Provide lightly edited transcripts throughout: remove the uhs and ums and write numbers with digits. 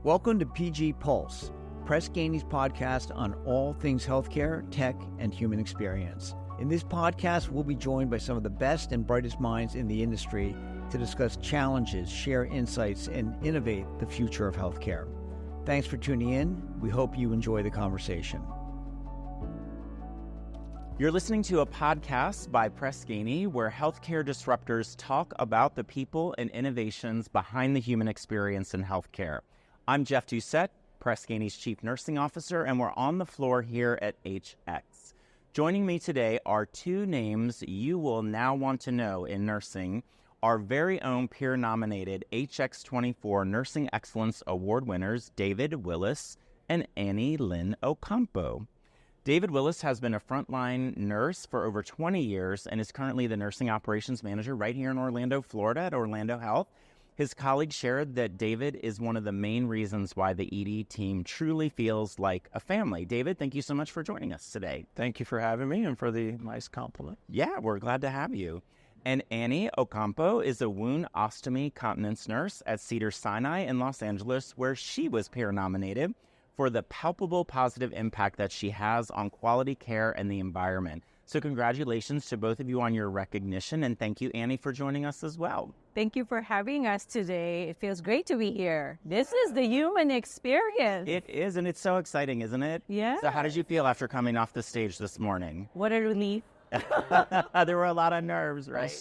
Welcome to PG Pulse, Press Ganey's podcast on all things healthcare, tech, and human experience. In this podcast, we'll be joined by some of the best and brightest minds in the industry to discuss challenges, share insights, and innovate the future of healthcare. Thanks for tuning in. We hope you enjoy the conversation. You're listening to a podcast by Press Ganey, where healthcare disruptors talk about the people and innovations behind the human experience in healthcare. I'm Jeff Doucette, Press Ganey's Chief Nursing Officer, and we're on the floor here at HX. Joining me today are two names you will now want to know in nursing, our very own peer-nominated HX24 Nursing Excellence Award winners, David Willis and Annie Lynn Ocampo. David Willis has been a frontline nurse for over 20 years and is currently the nursing operations manager right here in Orlando, Florida at Orlando Health. His colleagues shared that David is one of the main reasons why the ED team truly feels like a family. David, thank you so much for joining us today. Thank you for having me and for the nice compliment. Yeah, we're glad to have you. And Annie Ocampo is a wound ostomy continence nurse at Cedars Sinai in Los Angeles, where she was peer-nominated for the palpable positive impact that she has on quality care and the environment. So congratulations to both of you on your recognition, and thank you, Annie, for joining us as well. Thank you for having us today. It feels great to be here. This is the human experience. It is, and it's so exciting, isn't it? Yeah. So how did you feel after coming off the stage this morning? What a relief. There were a lot of nerves, right?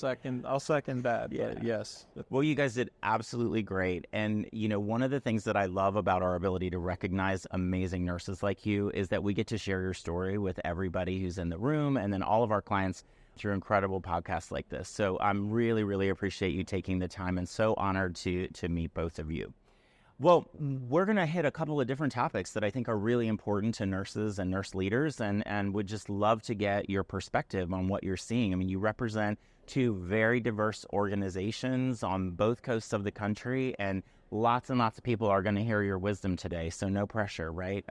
I'll second that. Yeah. But yes. Well, you guys did absolutely great. And, you know, one of the things that I love about our ability to recognize amazing nurses like you is that we get to share your story with everybody who's in the room and then all of our clients through incredible podcasts like this. So I'm really, really appreciate you taking the time and so honored to meet both of you. Well, we're going to hit a couple of different topics that I think are really important to nurses and nurse leaders, and would just love to get your perspective on what you're seeing. I mean, you represent two very diverse organizations on both coasts of the country, and lots of people are going to hear your wisdom today, so no pressure, right?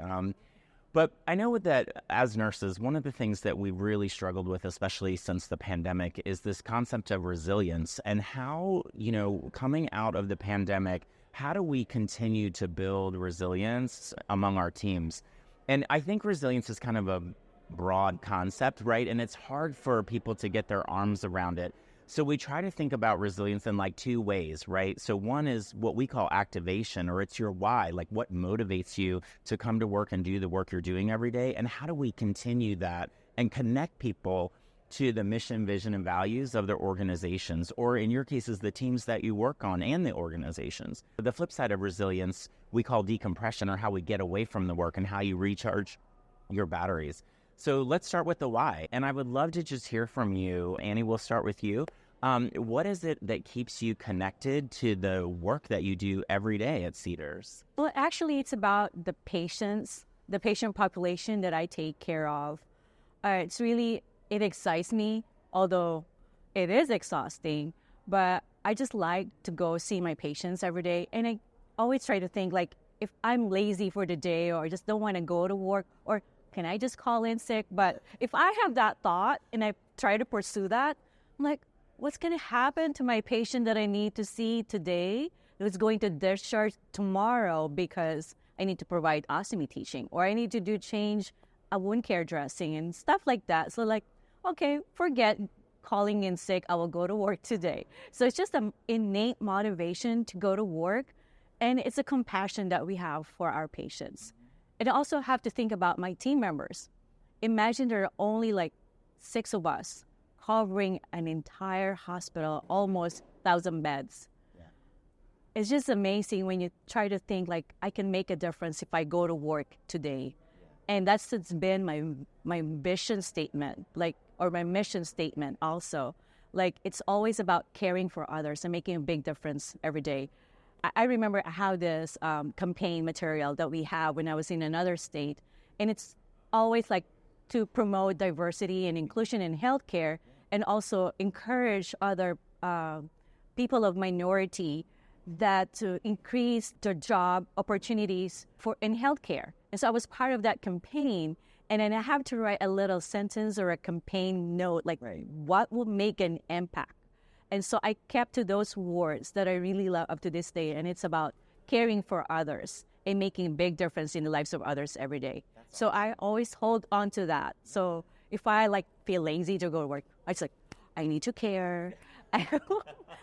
But I know that as nurses, one of the things that we've really struggled with, especially since the pandemic, is this concept of resilience and how, you know, coming out of the pandemic, how do we continue to build resilience among our teams? And I think resilience is kind of a broad concept, right? And it's hard for people to get their arms around it. So we try to think about resilience in like two ways, right? So one is what we call activation, or it's your why, like what motivates you to come to work and do the work you're doing every day. And how do we continue that and connect people to the mission, vision, and values of their organizations, or in your cases, the teams that you work on and the organizations. The flip side of resilience, we call decompression, or how we get away from the work and how you recharge your batteries. So let's start with the why. And I would love to just hear from you. Annie, we'll start with you. What is it that keeps you connected to the work that you do every day at Cedars? Well, actually, it's about the patients, the patient population that I take care of. It excites me, although it is exhausting, but I just like to go see my patients every day. And I always try to think, like, if I'm lazy for the day or just don't want to go to work, or can I just call in sick? But if I have that thought and I try to pursue that, I'm like, what's going to happen to my patient that I need to see today who's going to discharge tomorrow because I need to provide ostomy teaching, or I need to change a wound care dressing and stuff like that. So like, okay, forget calling in sick. I will go to work today. So it's just an innate motivation to go to work. And it's a compassion that we have for our patients. And I also have to think about my team members. Imagine there are only like 6 of us covering an entire hospital, almost 1,000 beds. Yeah. It's just amazing when you try to think like, I can make a difference if I go to work today. Yeah. And that's been my vision statement, or my mission statement also. Like, it's always about caring for others and making a big difference every day. I remember how this campaign material that we have when I was in another state, and it's always like to promote diversity and inclusion in healthcare, and also encourage other people of minority that to increase their job opportunities in healthcare. And so I was part of that campaign, and then I have to write a little sentence or a campaign note, like what will make an impact. And so I kept to those words that I really love up to this day, and it's about caring for others and making a big difference in the lives of others every day. So I always hold on to that. So if I feel lazy to go to work, I just I need to care.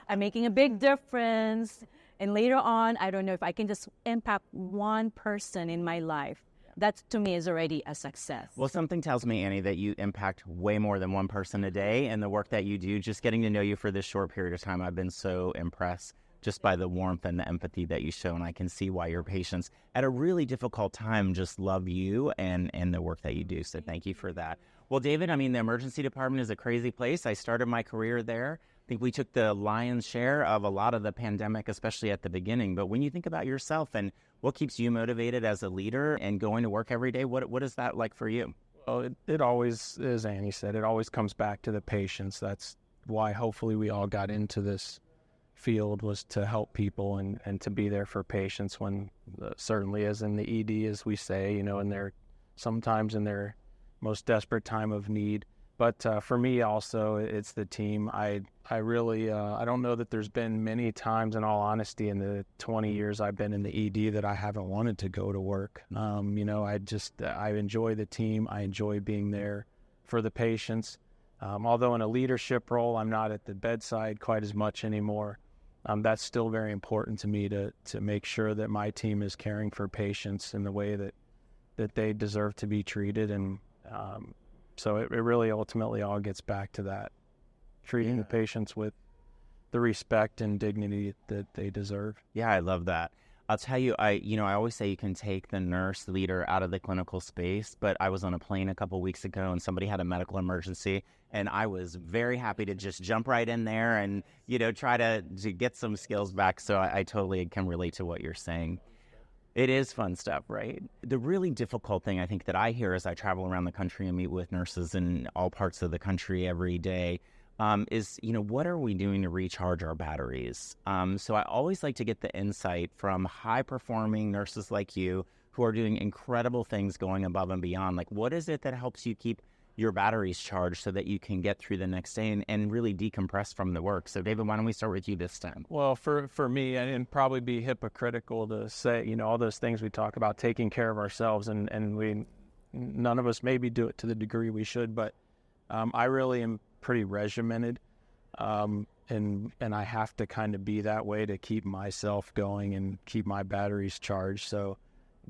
I'm making a big difference. And later on, I don't know if I can just impact one person in my life. That to me is already a success. Well, something tells me, Annie, that you impact way more than one person a day, and the work that you do, just getting to know you for this short period of time, I've been so impressed just by the warmth and the empathy that you show, and I can see why your patients at a really difficult time just love you and the work that you do, so thank you for that. Well, David, I mean, the emergency department is a crazy place. I started my career there. I think we took the lion's share of a lot of the pandemic, especially at the beginning, but when you think about yourself and what keeps you motivated as a leader and going to work every day, what is that like for you? Well, it always, as Annie said, it always comes back to the patients. That's why hopefully we all got into this field, was to help people and to be there for patients when certainly as in the ED, as we say, and they're sometimes in their most desperate time of need. But for me also, it's the team. I really, I don't know that there's been many times, in all honesty, in the 20 years I've been in the ED that I haven't wanted to go to work. I enjoy the team. I enjoy being there for the patients. Although in a leadership role, I'm not at the bedside quite as much anymore. That's still very important to me to make sure that my team is caring for patients in the way that they deserve to be treated. And so it really ultimately all gets back to that, treating the patients with the respect and dignity that they deserve. Yeah, I love that. I'll tell you, I always say you can take the nurse leader out of the clinical space, but I was on a plane a couple weeks ago and somebody had a medical emergency, and I was very happy to just jump right in there and, try to get some skills back. So I totally can relate to what you're saying. It is fun stuff, right? The really difficult thing I think that I hear as I travel around the country and meet with nurses in all parts of the country every day is, what are we doing to recharge our batteries? So I always like to get the insight from high-performing nurses like you who are doing incredible things going above and beyond. Like, what is it that helps you keep your batteries charged so that you can get through the next day and really decompress from the work? So, David, why don't we start with you this time? Well, for me, and probably be hypocritical to say, all those things we talk about, taking care of ourselves, and none of us maybe do it to the degree we should, but I really am pretty regimented, and I have to kind of be that way to keep myself going and keep my batteries charged. So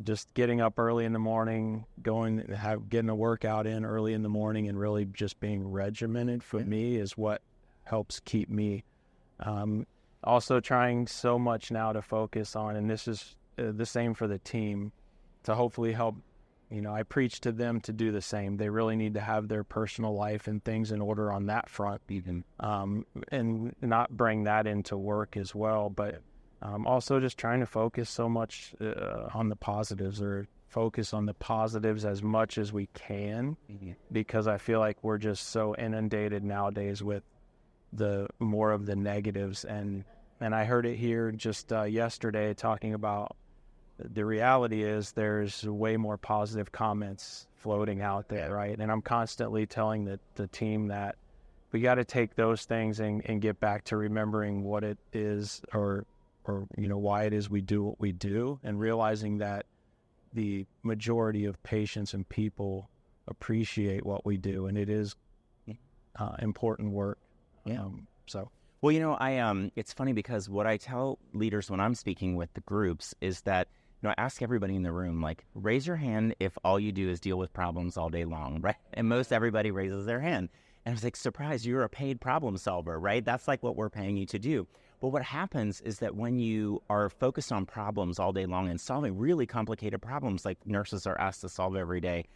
just getting up early in the morning, getting a workout in early in the morning, and really just being regimented for me is what helps keep me. Also trying so much now to focus on, and this is the same for the team, to hopefully help. I preach to them to do the same. They really need to have their personal life and things in order on that front, and not bring that into work as well. But also just trying to focus so much on the positives, or focus on the positives as much as we can, because I feel like we're just so inundated nowadays with the more of the negatives. And I heard it here just yesterday talking about the reality is there's way more positive comments floating out there, right? And I'm constantly telling the team that we got to take those things and get back to remembering what it is, or why it is we do what we do, and realizing that the majority of patients and people appreciate what we do, and it is important work. Well, it's funny because what I tell leaders when I'm speaking with the groups is that I ask everybody in the room, raise your hand if all you do is deal with problems all day long, right? And most everybody raises their hand. And I was like, surprise, you're a paid problem solver, right? That's what we're paying you to do. But what happens is that when you are focused on problems all day long and solving really complicated problems like nurses are asked to solve every day,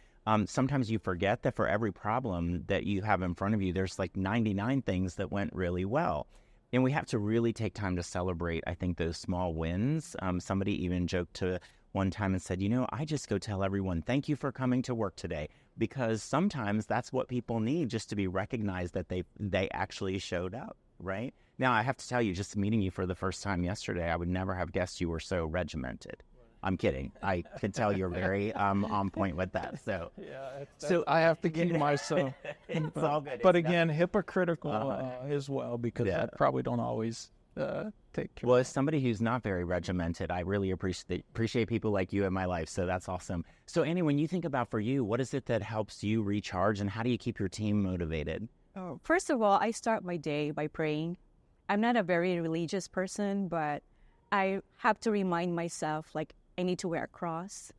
sometimes you forget that for every problem that you have in front of you, there's 99 things that went really well. And we have to really take time to celebrate, I think, those small wins. Somebody even joked to one time and said, I just go tell everyone, thank you for coming to work today, because sometimes that's what people need, just to be recognized that they actually showed up, right? Now, I have to tell you, just meeting you for the first time yesterday, I would never have guessed you were so regimented. I'm kidding. I can tell you're very on point with that. So, so I have to keep myself. It's all good. But again, hypocritical as well, because I probably don't always take care. Well, as somebody who's not very regimented, I really appreciate people like you in my life. So that's awesome. So Annie, when you think about for you, what is it that helps you recharge, and how do you keep your team motivated? Oh, first of all, I start my day by praying. I'm not a very religious person, but I have to remind myself, like, I need to wear a cross,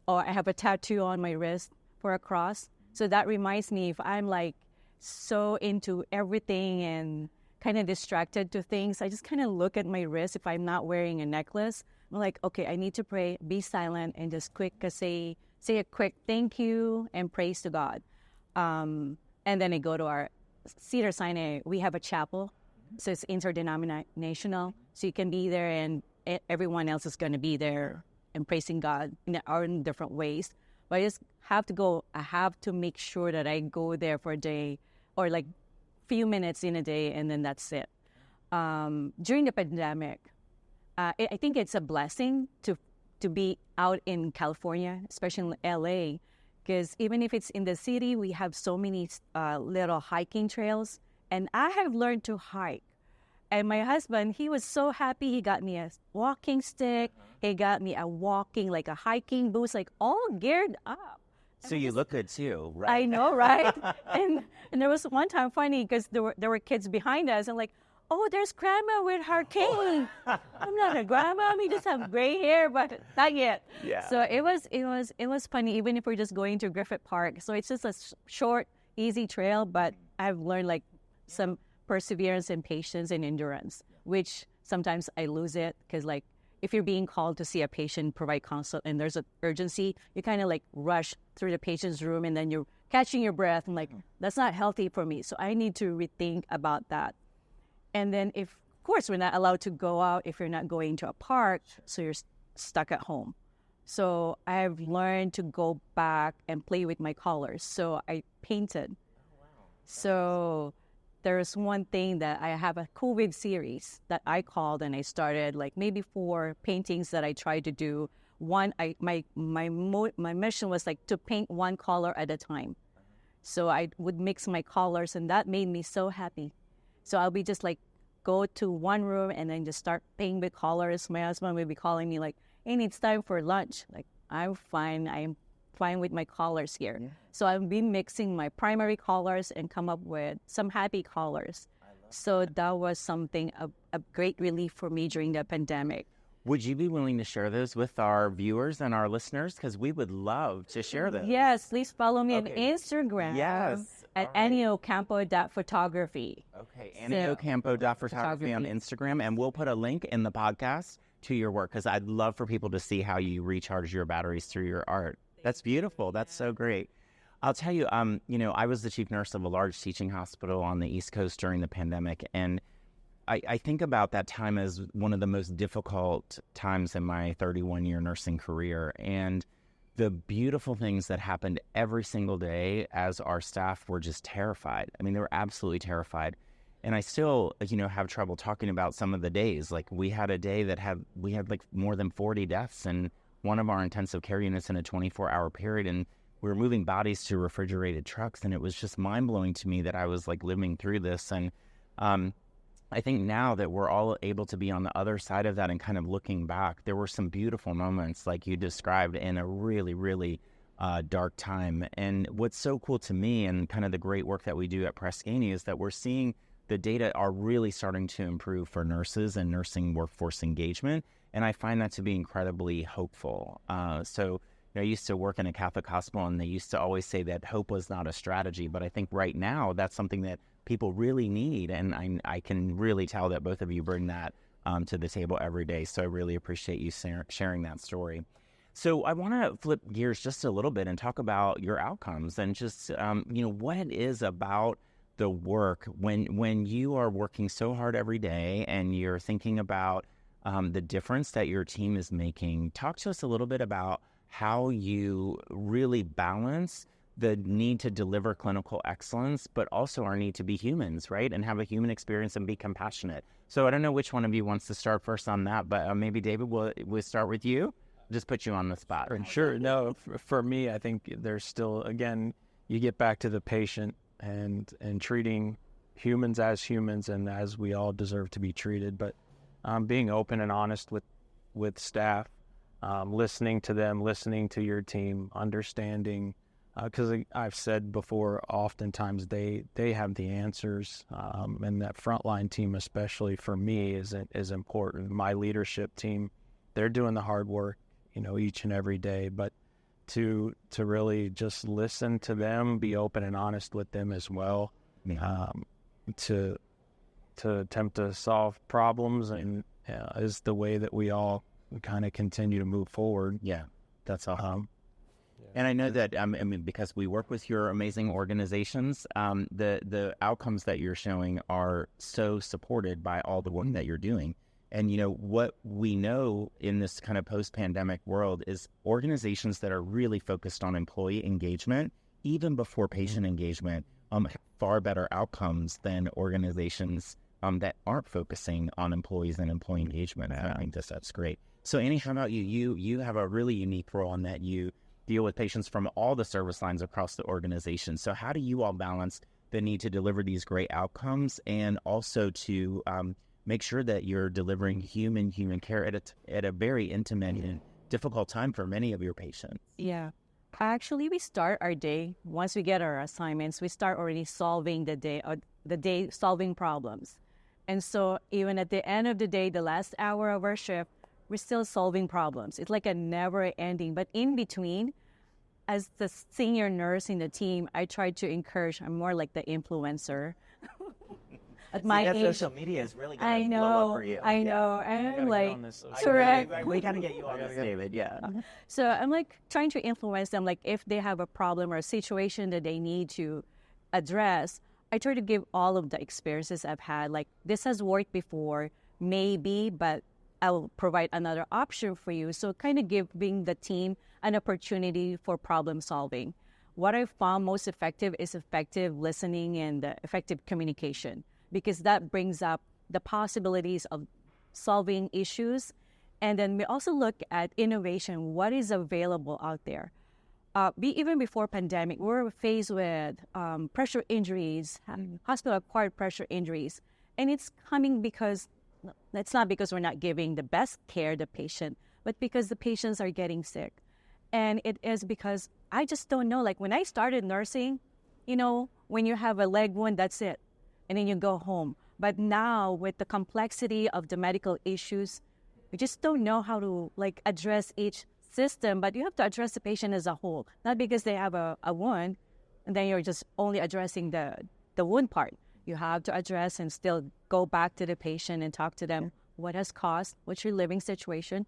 or I have a tattoo on my wrist for a cross. So that reminds me, if I'm like so into everything and kind of distracted to things, I just kind of look at my wrist. If I'm not wearing a necklace, I'm like, okay, I need to pray, be silent, and just say a quick thank you and praise to God. And then I go to our Cedars, Sinai. We have a chapel, so it's interdenominational. So you can be there, and everyone else is going to be there and praising God in different ways. But I just have to go. I have to make sure that I go there for a day, or like few minutes in a day, and then that's it. During the pandemic, I think it's a blessing to be out in California, especially in LA, because even if it's in the city, we have so many little hiking trails, and I have learned to hike. And my husband, he was so happy. He got me a walking stick. He got me like a hiking boots, like all geared up. So you look good too, right? I know, right? and there was one time funny because there were kids behind us, and like, oh, there's grandma with her cane. I'm not a grandma. We just have gray hair, but not yet. Yeah. So it was funny, even if we're just going to Griffith Park. So it's just a short, easy trail, but I've learned like some perseverance and patience and endurance, which sometimes I lose it because like if you're being called to see a patient, provide consult, and there's an urgency, you kind of like rush through the patient's room, and then you're catching your breath. I'm like, that's not healthy for me. So I need to rethink about that. And then of course, we're not allowed to go out if you're not going to a park, so you're stuck at home. So I've learned to go back and play with my colors. So I painted. So there's one thing that I have a COVID series that I called, and I started like maybe 4 paintings that I tried to do. One, my mission was like to paint one color at a time. So I would mix my colors, and that made me so happy. So I'll be just like go to one room and then just start painting with colors. My husband would be calling me like, "Hey, it's time for lunch." Like, I'm fine with my colors here. Yeah. So I'll be mixing my primary colors and come up with some happy colors. So that was something, a great relief for me during the pandemic. Would you be willing to share those with our viewers and our listeners? Because we would love to share them. Yes, please follow me on Instagram. Yes. At Azor-OCampo.photography. Okay, Azor-OCampo.photography on Instagram. And we'll put a link in the podcast to your work, because I'd love for people to see how you recharge your batteries through your art. That's beautiful. That's so great. I'll tell you, I was the chief nurse of a large teaching hospital on the East Coast during the pandemic, and I think about that time as one of the most difficult times in my 31-year nursing career, and the beautiful things that happened every single day as our staff were just terrified. I mean, they were absolutely terrified. And I still, have trouble talking about some of the days. Like, we had a day that we had like more than 40 deaths in one of our intensive care units in a 24-hour period, and we were moving bodies to refrigerated trucks, and it was just mind-blowing to me that I was like living through this. And I think now that we're all able to be on the other side of that and kind of looking back, there were some beautiful moments like you described in a really, really dark time. And what's so cool to me, and kind of the great work that we do at Ganey, is that we're seeing the data are really starting to improve for nurses and nursing workforce engagement. And I find that to be incredibly hopeful. So I used to work in a Catholic hospital, and they used to always say that hope was not a strategy. But I think right now that's something that people really need. And I can really tell that both of you bring that to the table every day. So I really appreciate you sharing that story. So I want to flip gears just a little bit and talk about your outcomes and just, what it is about the work when you are working so hard every day and you're thinking about the difference that your team is making. Talk to us a little bit about how you really balance the need to deliver clinical excellence, but also our need to be humans, right? And have a human experience and be compassionate. So I don't know which one of you wants to start first on that, but maybe David, we'll start with you. Just put you on the spot. Sure. No, for me, I think there's still, again, you get back to the patient and treating humans and as we all deserve to be treated. But being open and honest with staff, listening to them, listening to your team, understanding, because I've said before, oftentimes they have the answers, and that frontline team, especially for me, is important. My leadership team, they're doing the hard work, each and every day, but to really just listen to them, be open and honest with them as well, to attempt to solve problems, and is the way that we all kind of continue to move forward. Yeah, that's awesome. And I know that, because we work with your amazing organizations, the outcomes that you're showing are so supported by all the work that you're doing. And, what we know in this kind of post-pandemic world is organizations that are really focused on employee engagement, even before patient engagement, have far better outcomes than organizations that aren't focusing on employees and employee engagement. I think that's great. So Annie, how about you? You have a really unique role in that you deal with patients from all the service lines across the organization. So how do you all balance the need to deliver these great outcomes and also to make sure that you're delivering human care at a very intimate and difficult time for many of your patients? Yeah. Actually, we start our day, once we get our assignments, we start already solving the day solving problems. And so even at the end of the day, the last hour of our shift, we're still solving problems. It's like a never ending. But in between, as the senior nurse in the team, I try to encourage, I'm more like the influencer. At my age, social media is really going to blow up for you. I know. I'm like, correct. We got to get you on this, David. Yeah. So I'm like trying to influence them. Like if they have a problem or a situation that they need to address, I try to give all of the experiences I've had. Like this has worked before, maybe, but I'll provide another option for you. So kind of giving the team an opportunity for problem solving. What I found most effective is effective listening and effective communication, because that brings up the possibilities of solving issues. And then we also look at innovation, what is available out there. Even before pandemic, we were faced with pressure injuries, hospital-acquired pressure injuries. And it's coming because, it's not because we're not giving the best care to the patient, but because the patients are getting sick. And it is because I just don't know, like when I started nursing, when you have a leg wound, that's it. And then you go home. But now with the complexity of the medical issues, we just don't know how to address each system, but you have to address the patient as a whole, not because they have a wound, and then you're just only addressing the wound part. You have to address and still go back to the patient and talk to them. What has caused, what's your living situation,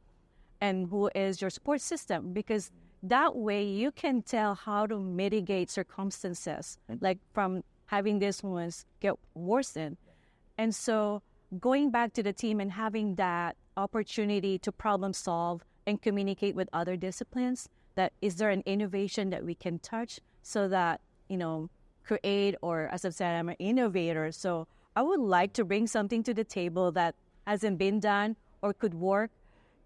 and who is your support system, because that way you can tell how to mitigate circumstances, like from having these ones get worsened. And so going back to the team and having that opportunity to problem solve and communicate with other disciplines, that is there an innovation that we can touch so that, create, or as I've said, I'm an innovator. So I would like to bring something to the table that hasn't been done or could work.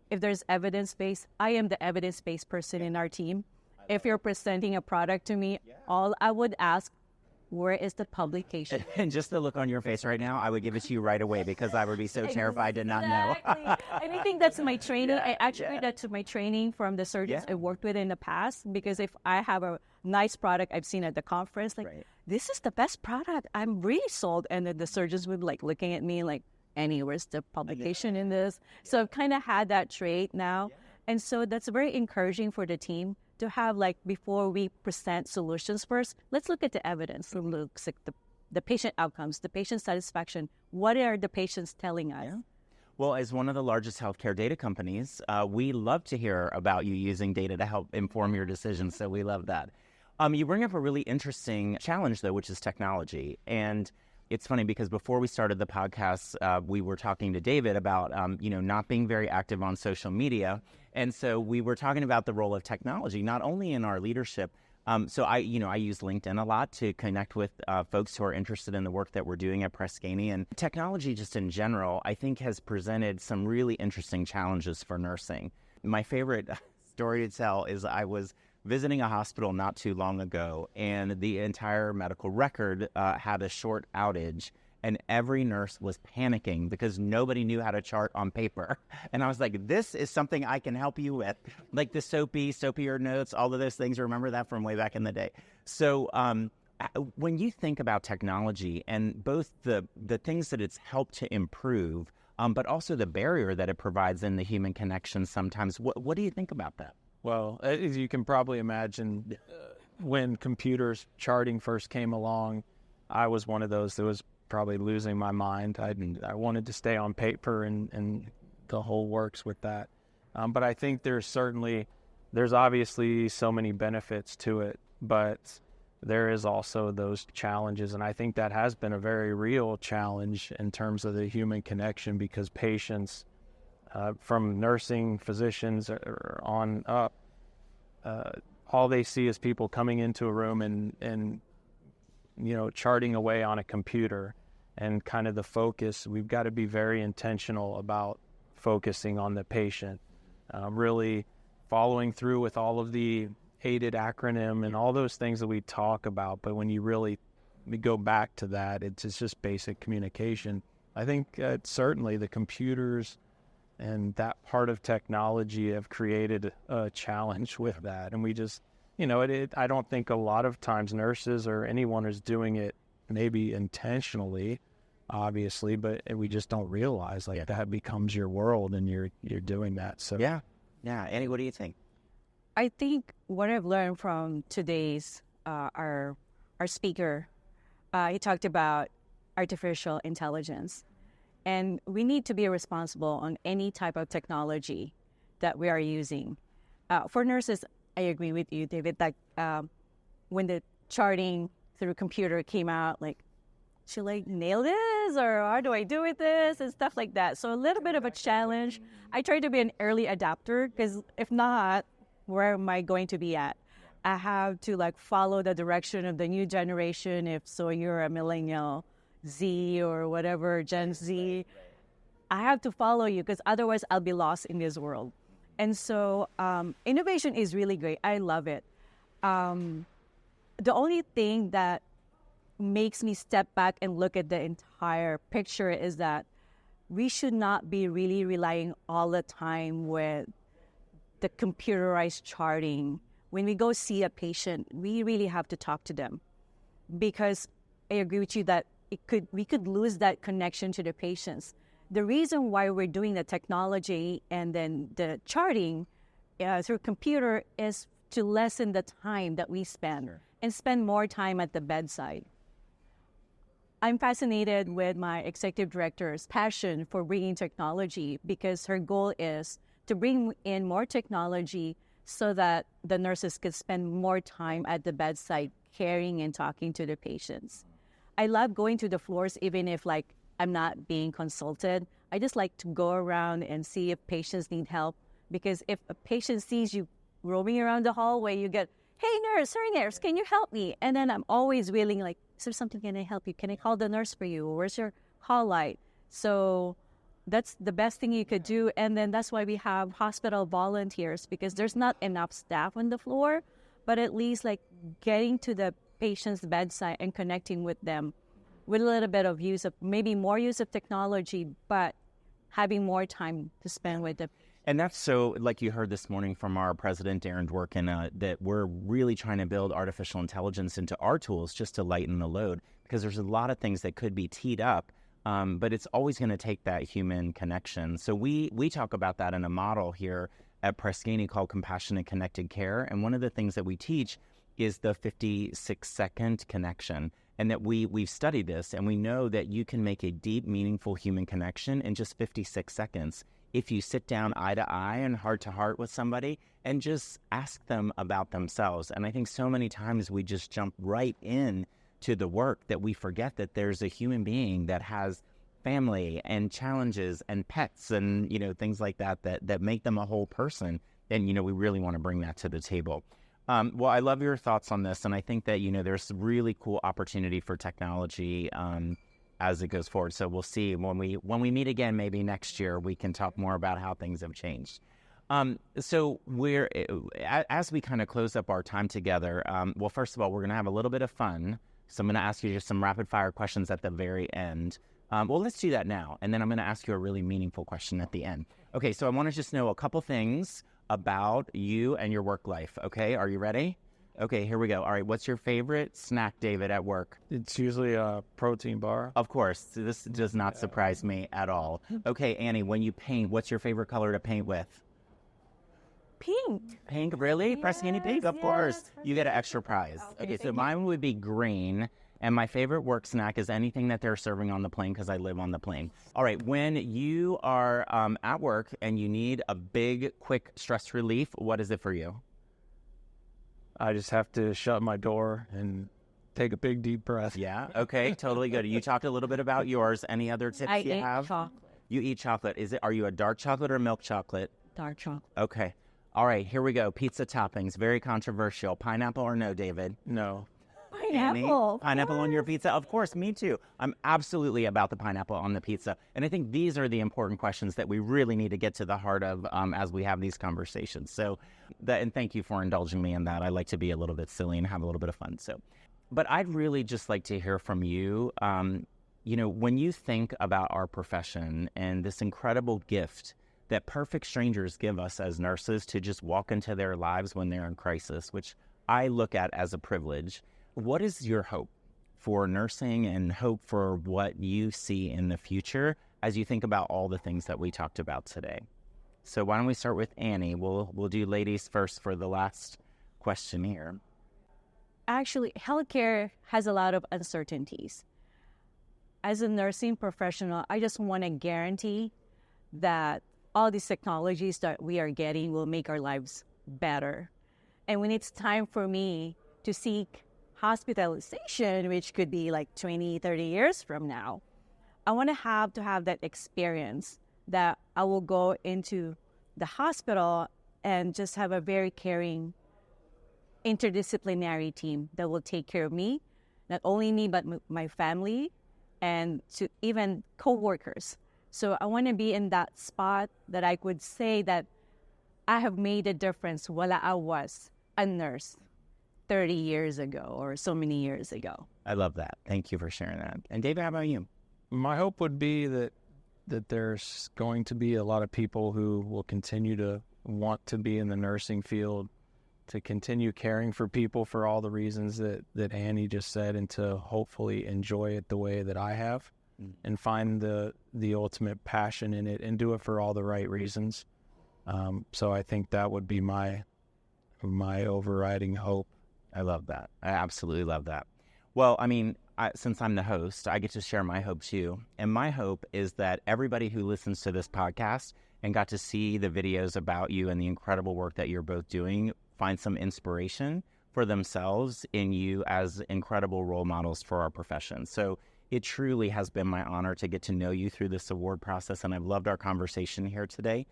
If there's evidence-based, I am the evidence-based person in our team. If you're presenting a product to me, all I would ask, where is the publication? And just the look on your face right now, I would give it to you right away because I would be so terrified to not know. And I think that's my training. I attribute that to my training from the surgeons I worked with in the past, because if I have a nice product I've seen at the conference, this is the best product, I'm really sold. And then the surgeons would looking at me like, Annie, where's the publication in this? So I've kind of had that trait now. And so that's very encouraging for the team to have, before we present solutions first, let's look at the evidence. Looks like the patient outcomes, the patient satisfaction. What are the patients telling us? Yeah. Well, as one of the largest healthcare data companies, we love to hear about you using data to help inform your decisions. So we love that. You bring up a really interesting challenge, though, which is technology. And it's funny because before we started the podcast, we were talking to David about, not being very active on social media. And so we were talking about the role of technology, not only in our leadership. So I use LinkedIn a lot to connect with folks who are interested in the work that we're doing at Ganey. And technology just in general, I think, has presented some really interesting challenges for nursing. My favorite story to tell is I was visiting a hospital not too long ago, and the entire medical record had a short outage. and every nurse was panicking because nobody knew how to chart on paper. And I was like, this is something I can help you with. Like the soapier notes, all of those things. Remember that from way back in the day. So when you think about technology and both the things that it's helped to improve, but also the barrier that it provides in the human connection sometimes, what do you think about that? Well, as you can probably imagine, when computers charting first came along, I was one of those that was probably losing my mind. I wanted to stay on paper and the whole works with that. But I think there's obviously so many benefits to it, but there is also those challenges. And I think that has been a very real challenge in terms of the human connection, because patients, from nursing physicians or on up, all they see is people coming into a room and charting away on a computer, and kind of the focus. We've got to be very intentional about focusing on the patient, really following through with all of the aided acronym and all those things that we talk about. But when you really go back to that, it's just basic communication. I think certainly the computers and that part of technology have created a challenge with that. And we just, I don't think a lot of times nurses or anyone is doing it maybe intentionally, obviously, but we just don't realize that becomes your world and you're doing that. So yeah. Annie, what do you think? I think what I've learned from today's our speaker, he talked about artificial intelligence, and we need to be responsible on any type of technology that we are using. For nurses, I agree with you, David, that when the charting through computer came out, should I nail this, or how do I do with this, and stuff like that. So a little bit of a challenge. I try to be an early adapter, because if not, where am I going to be at? I have to follow the direction of the new generation. If so, you're a millennial, Z or whatever, Gen Z. I have to follow you, because otherwise I'll be lost in this world. And so innovation is really great. I love it. The only thing that makes me step back and look at the entire picture is that we should not be really relying all the time with the computerized charting. When we go see a patient, we really have to talk to them, because I agree with you that we could lose that connection to the patients. The reason why we're doing the technology and then the charting through computer is to lessen the time that we spend and spend more time at the bedside. I'm fascinated with my executive director's passion for bringing technology, because her goal is to bring in more technology so that the nurses could spend more time at the bedside caring and talking to the patients. I love going to the floors, even if I'm not being consulted. I just like to go around and see if patients need help, because if a patient sees you roaming around the hallway, you get, hey nurse, can you help me? And then I'm always willing, is there something, can I help you? Can I call the nurse for you? Where's your call light? So that's the best thing you could do. And then that's why we have hospital volunteers, because there's not enough staff on the floor, but at least getting to the patient's bedside and connecting with them with a little bit of maybe more use of technology, but having more time to spend with them. And that's so, like you heard this morning from our president, Darren Dworkin, that we're really trying to build artificial intelligence into our tools just to lighten the load, because there's a lot of things that could be teed up, but it's always going to take that human connection. So we talk about that in a model here at Ganey called Compassionate Connected Care. And one of the things that we teach is the 56-second connection. And that we've studied this, and we know that you can make a deep, meaningful human connection in just 56 seconds. If you sit down eye to eye and heart to heart with somebody and just ask them about themselves. And I think so many times we just jump right in to the work that we forget that there's a human being that has family and challenges and pets and, things like that make them a whole person. And, we really want to bring that to the table. Well, I love your thoughts on this. And I think that, there's really cool opportunity for technology as it goes forward. So we'll see when we meet again, maybe next year, we can talk more about how things have changed. So as we kind of close up our time together, well, first of all, we're going to have a little bit of fun. So I'm going to ask you just some rapid fire questions at the very end. Well, let's do that now. And then I'm going to ask you a really meaningful question at the end. Okay, so I want to just know a couple things about you and your work life. Okay, are you ready? Okay, here we go. All right, what's your favorite snack, David, at work? It's usually a protein bar. Of course. This does not surprise me at all. Okay, Annie, when you paint, what's your favorite color to paint with? Pink. Pink, really? Press Ganey pink? Of course. You get an extra prize. Okay, so thank mine would be green. And my favorite work snack is anything that they're serving on the plane because I live on the plane. All right, when you are at work and you need a big, quick stress relief, what is it for you? I just have to shut my door and take a big, deep breath. Yeah, okay, totally good. You talked a little bit about yours. Any other tips you have? I eat chocolate. You eat chocolate. Are you a dark chocolate or milk chocolate? Dark chocolate. Okay. All right, here we go. Pizza toppings, very controversial. Pineapple or no, David? No. Pineapple. Pineapple on your pizza? Of course, me too. I'm absolutely about the pineapple on the pizza. And I think these are the important questions that we really need to get to the heart of as we have these conversations. And thank you for indulging me in that. I like to be a little bit silly and have a little bit of fun. But I'd really just like to hear from you. When you think about our profession and this incredible gift that perfect strangers give us as nurses to just walk into their lives when they're in crisis, which I look at as a privilege. What is your hope for nursing and hope for what you see in the future as you think about all the things that we talked about today? So why don't we start with Annie? We'll do ladies first for the last question here. Actually, healthcare has a lot of uncertainties. As a nursing professional, I just want to guarantee that all these technologies that we are getting will make our lives better. And when it's time for me to seek hospitalization, which could be like 20, 30 years from now, I want to have that experience that I will go into the hospital and just have a very caring interdisciplinary team that will take care of me, not only me, but my family and to even coworkers. So I want to be in that spot that I could say that I have made a difference while I was a nurse 30 years ago or so many years ago. I love that. Thank you for sharing that. And David, how about you? My hope would be that there's going to be a lot of people who will continue to want to be in the nursing field, to continue caring for people for all the reasons that Annie just said, and to hopefully enjoy it the way that I have and find the ultimate passion in it and do it for all the right reasons. So I think that would be my overriding hope. I love that. I absolutely love that. Well, I mean, since I'm the host, I get to share my hope too. And my hope is that everybody who listens to this podcast and got to see the videos about you and the incredible work that you're both doing find some inspiration for themselves in you as incredible role models for our profession. So it truly has been my honor to get to know you through this award process, and I've loved our conversation here today.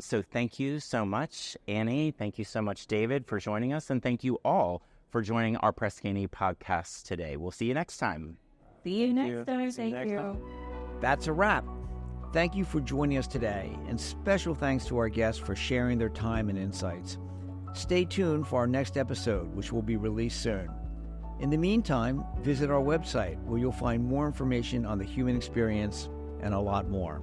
So thank you so much, Annie. Thank you so much, David, for joining us, and thank you all for joining our Press Ganey podcast today. We'll see you next time. See you next time. Thank you. That's a wrap. Thank you for joining us today, and special thanks to our guests for sharing their time and insights. Stay tuned for our next episode, which will be released soon. In the meantime, visit our website where you'll find more information on the human experience and a lot more.